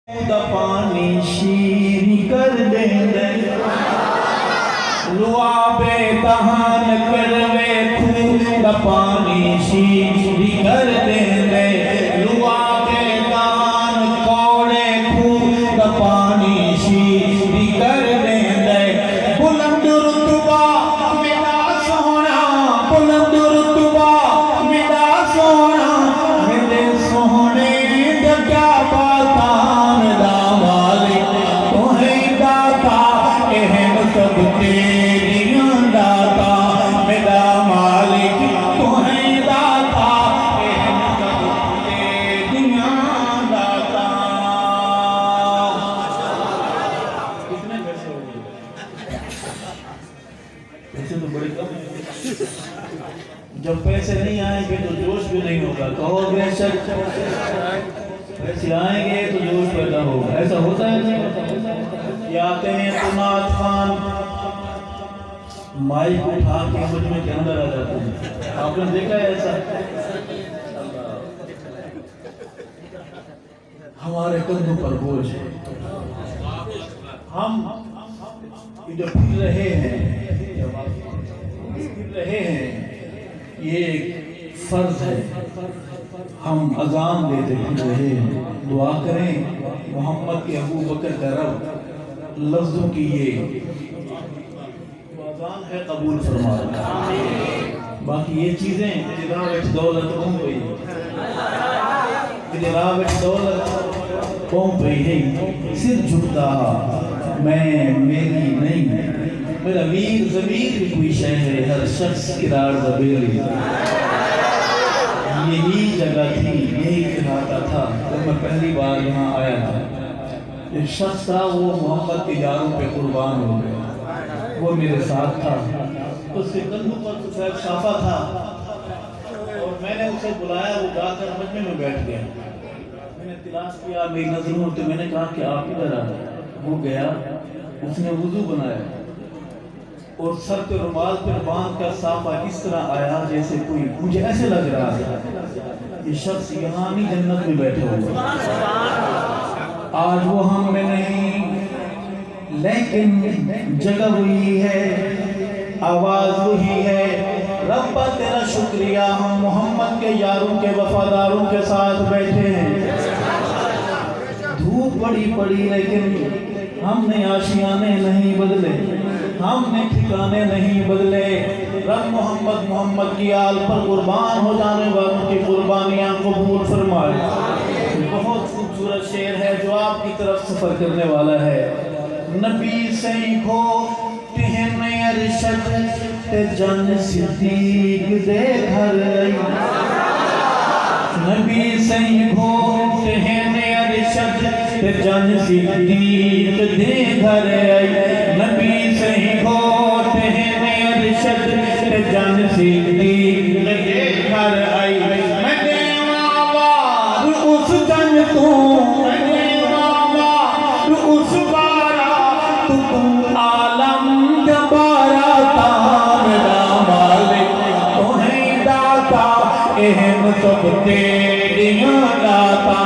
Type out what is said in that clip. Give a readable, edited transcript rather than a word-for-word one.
दा पानी शीरी कर दे लुआबे तहान करवे खून दा पानी शीरी कर दे लुआबे तहान कौड़े खून दा पानी शीरी कर दे बुलंद रुतबा मेरा सोना बुलंद रुतबा मेरा सोना मेरे सोहने दा क्या बात सब तेरियां दाता मेरा मालिक तू है दाता सब तेरियां दाता। कितने पैसे हो गए? पैसे तो बड़े कम हैं। जब पैसे नहीं आएंगे तो जोश भी नहीं होगा। कहो बेशक पैसे आएंगे तो जोश पैदा होगा। ऐसा होता है नहीं? आते हैं तो नाथ खान माइक उठा के मुझमें के अंदर आ जाते हैं। आपने देखा है ऐसा? हमारे कंधों पर बोझ है। हम इधर फिर रहे हैं ये एक फर्ज है। हम अजान देते फिर रहे हैं। दुआ करें मोहम्मद के अबू बकर का रब लफ्जों की ये अज़ान है कबूल फरमा। बाकी ये चीज़ें जनाब दौलत कौन गई जनाब दौलत कौन गई है। सिर झुकता मैं मेरी नहीं मेरा वीर ज़मीर भी कोई शय है हर शख्स किरार ज़बेरी। यही जगह थी यही इलाका था जब मैं पहली बार यहाँ आया था। एक शख्स था वो मोहम्मद के यारों पे कुर्बान हो गया। वो मेरे साथ था। उसके कंधों पर कुछ एक साफा था और मैंने उसे बुलाया। वो जाकर मजमे में बैठ गया। मैंने तलाश किया मेरी नजरों तो मैंने कहा कि आप इधर आ। वो गया उसने वुजू बनाया और सर पे रुमाल पर बांध कर साफा इस तरह आया जैसे कोई मुझे ऐसे लग रहा था ये शख्स यहाँ नहीं जन्नत में बैठा हुआ। आज वो हम में नहीं लेकिन जगह वही है आवाज वही है। रब्बा तेरा शुक्रिया हम मोहम्मद के यारों के वफादारों के साथ बैठे हैं। धूप बड़ी पड़ी लेकिन हमने आशियाने नहीं बदले हमने ठिकाने नहीं बदले। रब मोहम्मद की आल पर कुर्बान हो जाने वालों की कुर्बानियां कबूल फरमाए। बहुत खूबसूरत शेर है जो आपकी तरफ सफर करने वाला है। नबी सैखो तिहने अरशद ते जन सिद्दीक दे घर नबी सैखो तिहने अरशद ते जन सिद्दीक दे घर नबी सैखो तिहने अरशद ते जन सिद्दीक दे घर आई। मैं देवावार उस जन तू उस बारा तू आलम दबारा मेरा मालिक तू है दाता एहम सब तेरियां दाता